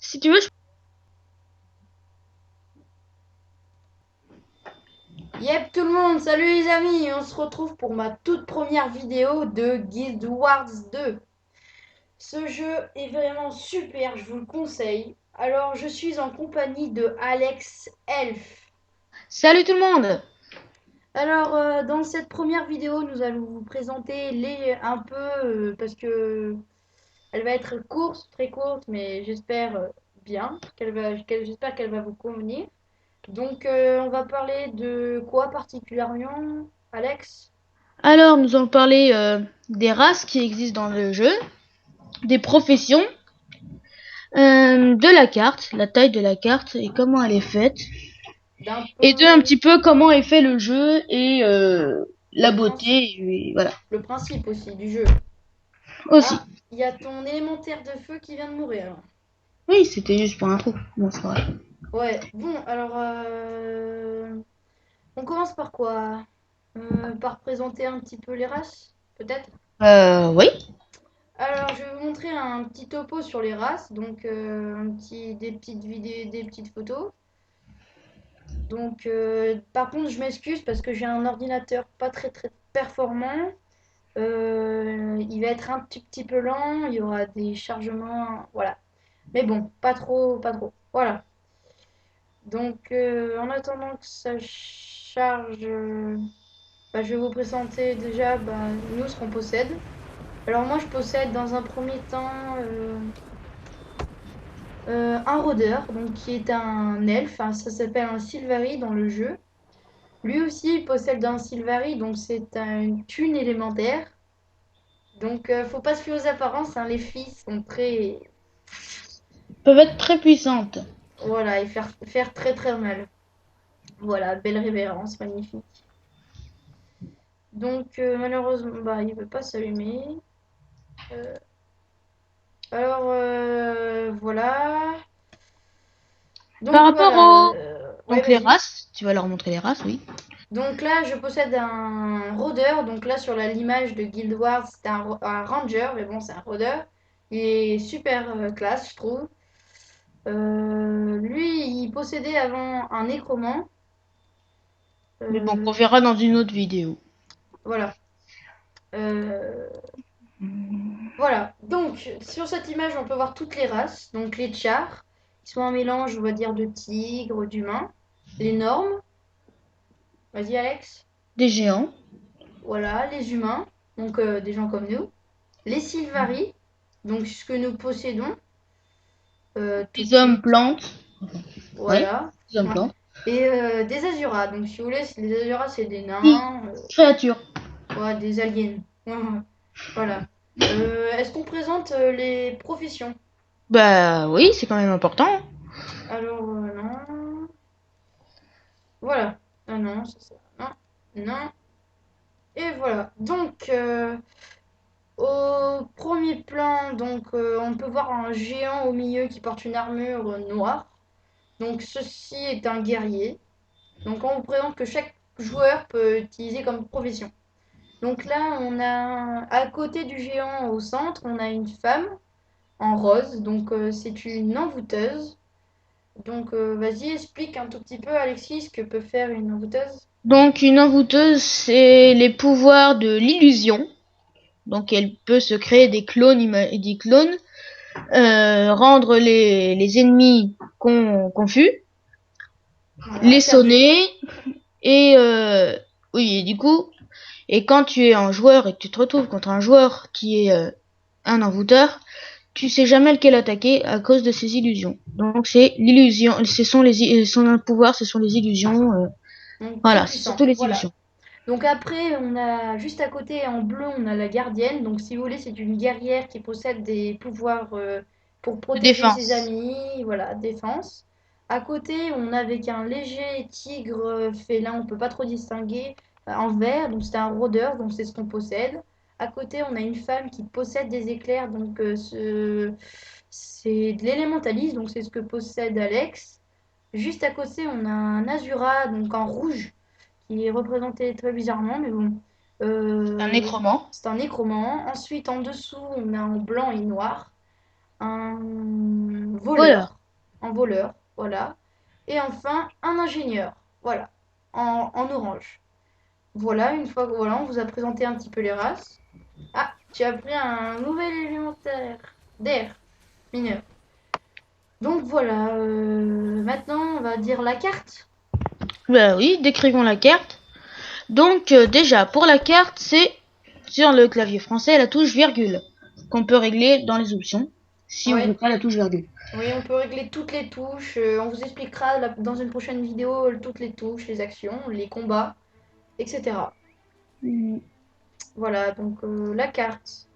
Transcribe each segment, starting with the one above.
Si tu veux, Yep tout le monde, salut les amis, on se retrouve pour ma toute première vidéo de Guild Wars 2. Ce jeu est vraiment super, je vous le conseille. Alors je suis en compagnie de Alex Elf. salut tout le monde. Alors dans cette première vidéo, nous allons vous présenter un peu parce que elle va être courte, très courte, mais j'espère bien j'espère qu'elle va vous convenir. Donc on va parler de quoi particulièrement, Alex? Alors, nous allons parler des races qui existent dans le jeu, des professions, de la carte, la taille de la carte et comment elle est faite, D'un et de un peu petit peu comment est fait le jeu et la le, beauté, et voilà. le principe aussi du jeu. Aussi. Ah, il y a ton élémentaire de feu qui vient de mourir. Oui, c'était juste pour l'info. Bon, c'est vrai. Ouais, bon, alors on commence par quoi? Par présenter un petit peu les races, peut-être? Oui. Alors, je vais vous montrer un petit topo sur les races, donc des petites vidéos, des petites photos. Donc, par contre, je m'excuse parce que j'ai un ordinateur pas très très performant. Il va être un petit peu lent, il y aura des chargements, voilà. Mais bon, pas trop, pas trop. Voilà. Donc, en attendant que ça charge, je vais vous présenter déjà nous ce qu'on possède. Alors moi, je possède dans un premier temps un rôdeur, donc qui est un elfe. Hein, ça s'appelle un Sylvari dans le jeu. Lui aussi, il possède un Sylvari, donc c'est une thune élémentaire. Donc, faut pas se fier aux apparences, hein, les filles sont très. Peuvent être très puissantes. Voilà, et faire très très mal. Voilà, belle révérence, magnifique. Donc, malheureusement, il veut pas s'allumer. Euh, alors, voilà. Par Donc, rapport voilà. aux Ouais, donc les vas-y. races, tu vas leur montrer les races, oui. Donc là, je possède un rôdeur. Donc là, sur l'image de Guild Wars, c'est un ranger, mais bon, c'est un rôdeur. Il est super classe, je trouve. Lui, il possédait avant un nécromant. Mais bon, qu'on Euh, verra dans une autre vidéo. voilà. Euh, voilà. Donc, sur cette image, on peut voir toutes les races. Donc, les chars, qui sont un mélange, on va dire, de tigre, d'humain. Les normes. Vas-y, Alex. Des géants, Voilà. Les humains. Donc, des gens comme nous. Les sylvaris. Donc, ce que nous possédons tout de des hommes suite. plantes, oui, Voilà. des hommes Ouais. plantes. Et des azuras. Donc, si vous voulez, les azuras, c'est des Qui nains. créatures. Ouais, des aliens. Voilà. Est-ce qu'on présente les professions? Bah oui, c'est quand même important. Alors, non. Voilà. Ah non, ça. Non. Non. Et voilà. Donc, au premier plan, donc, on peut voir un géant au milieu qui porte une armure noire. Donc, ceci est un guerrier. Donc, on vous présente que chaque joueur peut utiliser comme profession. Donc là, on a à côté du géant au centre, on a une femme en rose. Donc, c'est une envoûteuse. Donc, vas-y, explique un tout petit peu, Alexis, ce que peut faire une envoûteuse. Donc une envoûteuse, c'est les pouvoirs de l'illusion. Donc elle peut se créer des clones, des clones, rendre les ennemis confus, Voilà, les perdu. sonner et oui, et du coup, et quand tu es un joueur et que tu te retrouves contre un joueur qui est un envoûteur, tu sais jamais lequel attaquer à cause de ses illusions. Donc c'est l'illusion, son pouvoir, ce sont les illusions. Donc, très Voilà, c'est surtout puissante. les Voilà. illusions. Donc, après, on a juste à côté en bleu, on a la gardienne. Donc, si vous voulez, c'est une guerrière qui possède des pouvoirs pour De protéger ses défense. amis. Voilà, défense. À côté, on a avec un léger tigre félin, on peut pas trop distinguer, en vert. Donc, c'est un rôdeur, donc c'est ce qu'on possède. À côté, on a une femme qui possède des éclairs, donc c'est de l'élémentalisme, donc c'est ce que possède Alex. Juste à côté, on a un Azura, donc en rouge, qui est représenté très bizarrement, mais bon. Un nécromant. C'est un nécromant. Ensuite, en dessous, on a en blanc et noir un Voilà. voleur. voleur, voilà. Et enfin, un ingénieur, voilà, en orange. Voilà, une fois que voilà, on vous a présenté un petit peu les races. Ah, tu as pris un nouvel élémentaire d'air mineur. Donc voilà, maintenant on va dire la carte. Bah oui, décrivons la carte. Donc déjà, pour la carte, c'est sur le clavier français la touche virgule, qu'on peut régler dans les options, si on Oui, veut pas la touche virgule. oui, on peut régler toutes les touches. On vous expliquera dans une prochaine vidéo toutes les touches, les actions, les combats, etc. Voilà, donc la carte.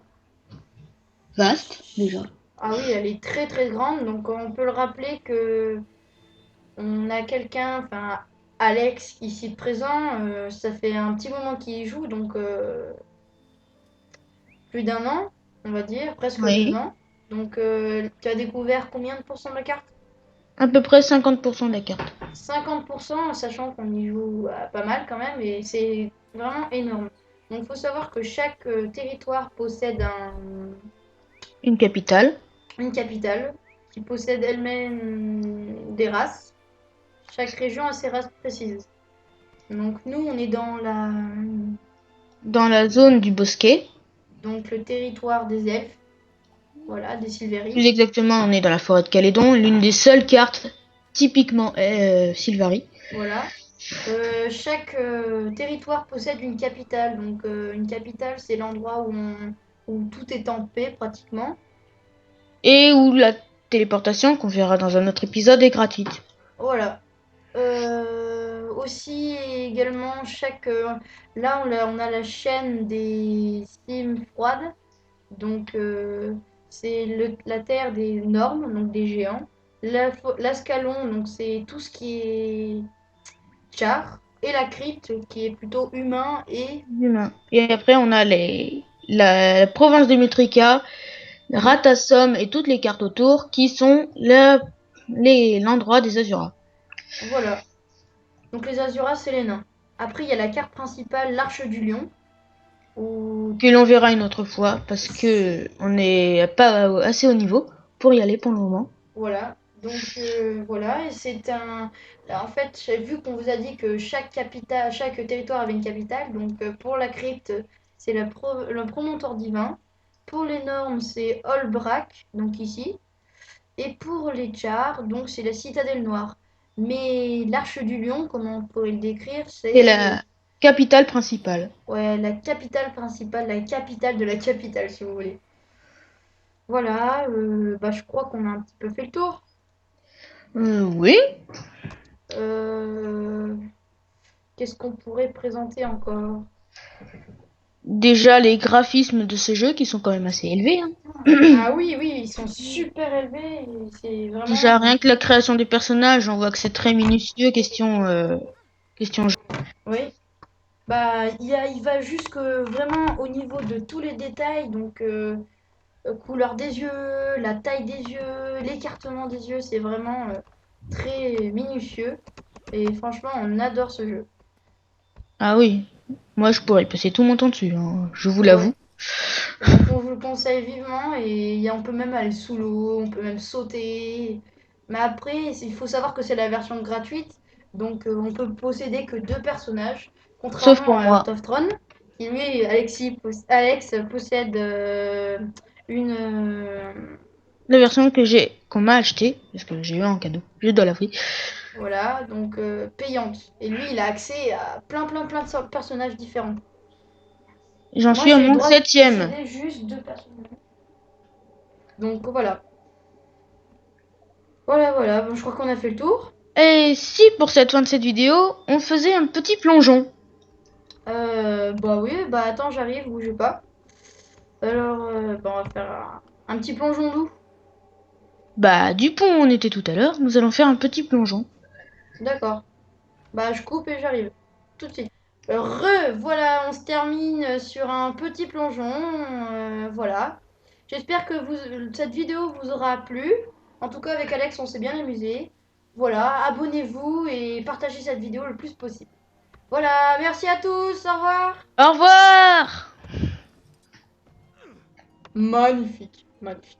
Vaste, déjà. Ah oui, elle est très très grande, donc on peut le rappeler que on a quelqu'un, enfin Alex ici présent, ça fait un petit moment qu'il y joue, donc plus d'un an, on va dire, presque deux Oui. ans. Donc tu as découvert combien de pourcents de la carte? À peu près 50% de la carte. 50%, sachant qu'on y joue pas mal quand même, et c'est vraiment énorme. Donc il faut savoir que chaque territoire possède Une capitale. une capitale, qui possède elle-même des races. Chaque région a ses races précises. Donc nous, on est dans Dans la zone du bosquet. donc le territoire des elfes, voilà, des Plus Sylveries. exactement, on est dans la forêt de Calédon, l'une des seules cartes typiquement Sylvarie. Voilà. Chaque territoire possède une capitale. Donc une capitale, c'est l'endroit où tout est en paix pratiquement. Et où la téléportation, qu'on verra dans un autre épisode, est gratuite. Voilà. Aussi également là on a la chaîne des cimes froides. Donc c'est la terre des normes, donc des géants. L'ascalon, donc c'est tout ce qui est char. Et la crypte qui est plutôt humain et Humain. Et après, on a la province de Mutrica, Ratassom et toutes les cartes autour qui sont l'endroit des Azuras. voilà. Donc les Azuras, c'est les nains. Après, il y a la carte principale, l'Arche du Lion. Où... Que l'on verra une autre fois parce que on n'est pas assez haut niveau pour y aller pour le moment. Voilà. Donc voilà. Et c'est un. En fait, j'ai vu qu'on vous a dit que chaque territoire avait une capitale. Donc pour la crypte, c'est le promontoire divin. Pour les normes, c'est Olbrak, donc ici. Et pour les chars, donc c'est la citadelle noire. Mais l'Arche du Lion, comment on pourrait le décrire, C'est c'est la capitale principale. ouais, la capitale principale, la capitale de la capitale, si vous voulez. Voilà, bah, je crois qu'on a un petit peu fait le tour. Oui. Euh, Qu'est-ce qu'on pourrait présenter encore? Déjà les graphismes de ce jeu qui sont quand même assez élevés. Hein. Ah oui, oui, ils sont super élevés. C'est Déjà vraiment. rien que la création des personnages, on voit que c'est très minutieux. Question jeu. Oui. Bah, il va jusque vraiment au niveau de tous les détails. Donc, couleur des yeux, la taille des yeux, l'écartement des yeux, c'est vraiment très minutieux. Et franchement, on adore ce jeu. Ah oui. Moi je pourrais y passer tout mon temps dessus. Hein, je vous Ouais. l'avoue. Donc on vous le conseille vivement et on peut même aller sous l'eau, on peut même sauter. Mais après, il faut savoir que c'est la version gratuite, donc on peut posséder que deux personnages, Sauf contrairement pour à Heart moi. of Throne, qui lui, Alex possède une... La version qu'on m'a acheté parce que j'ai eu en cadeau. Je dois l'avouer. voilà, donc payante. Et lui, il a accès à plein de personnages différents. J'en Moi, suis à j'ai le mon droit de septième. posséder juste deux personnages. Donc voilà. Voilà, bon, je crois qu'on a fait le tour. Et si pour cette fin de cette vidéo, on faisait un petit plongeon? Bah oui, bah attends, j'arrive, bougez pas. Alors, bah on va faire un petit plongeon d'eau. Bah, du pont où on était tout à l'heure, nous allons faire un petit plongeon. D'accord. Bah je coupe et j'arrive. Tout de suite. Voilà, on se termine sur un petit plongeon. Voilà. J'espère que cette vidéo vous aura plu. En tout cas, avec Alex, on s'est bien amusé. Voilà, abonnez-vous et partagez cette vidéo le plus possible. Voilà, merci à tous, au revoir. Au revoir! Magnifique, magnifique.